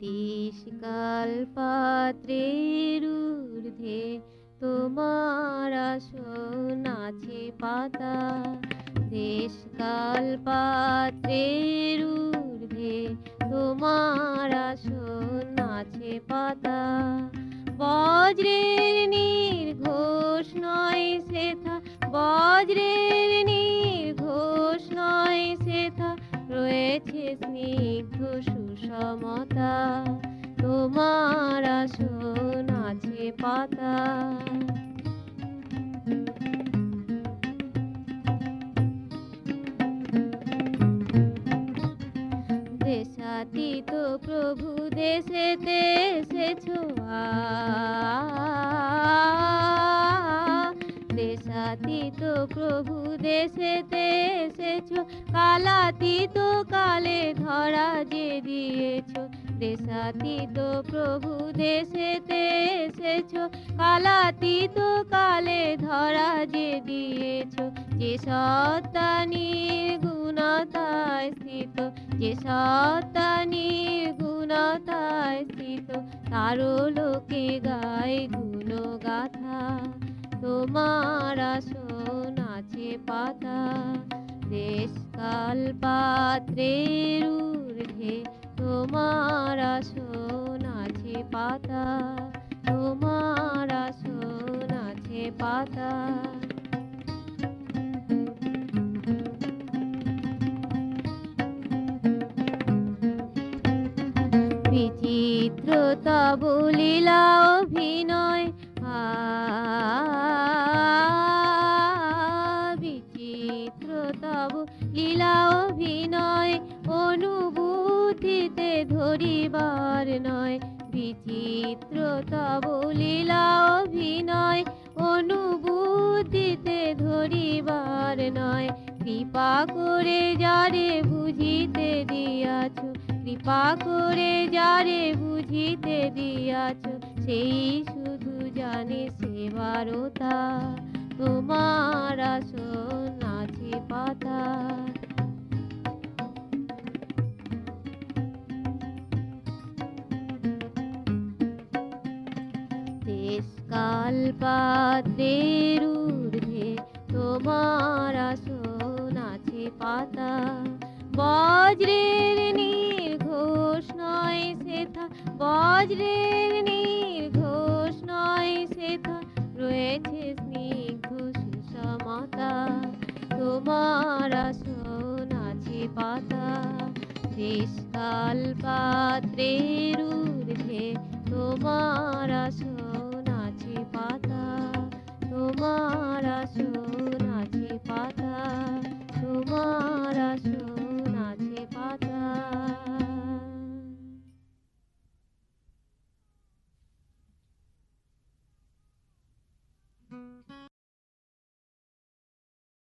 দেশকাল পাত্রের ঊর্ধ্বে তোমার আসন আছে পাতা। দেশকাল পাত্রের ঊর্ধ্বে তোমার আসন আছে পাতা। বজ্রের নির্ঘোষ নয় সেথা, বজ্রের নির্ঘোষ নয় সেথা, রয়েছে স্নিগ্ধ সুসমতা। তোমার আসন আছে পাতা। দেশাতীত প্রভু দেশেতে এসেছো দেশাতীত প্রভু দেশেতে এসেছো, কালাতীত কালে ধরা যে দিয়েছো। দেশাতীত প্রভু দেশেতে এসেছো, কালাতীত কালে ধরা যে দিয়েছো। যে সত্তা নির্গুণতায় স্থিত, যে সত্তা নির্গুণতায় স্থিত, তারও লোকে গায় গুণগাথা। তোমার আসন আছে পাতা। দেশকাল পাত্রের ঊর্ধ্বে তোমার আসন আছে পাতা। তোমার আসন আছে পাতা। বিচিত্র তব লীলা অভিনয়, বিচিত্র তব লীলা অভিনয়, অনুভূতিতে ধরিবার নয়। বিচিত্র তব লীলা অভিনয়, অনুভূতিতে ধরিবার নয়। কৃপা করে যারে বুঝিতে দিয়াছ, কৃপা করে যারে বুঝিতে দিয়াছ, সেই শুধু জানে সেবারতা। তোমার আসন আছে পাতা। দেশকাল পাত্রের ঊর্ধ্বে তোমার আসন আছে পাতা। বজ্রের নির্ঘোষ নয় সেথা, বজ্রের নির্ঘোষ নয় সেথা, রয়েছে স্নিগ্ধ সুসমতা। তোমার আসন আছে পাতা। দেশকাল পাত্রের ঊর্ধ্বে তোমার আসন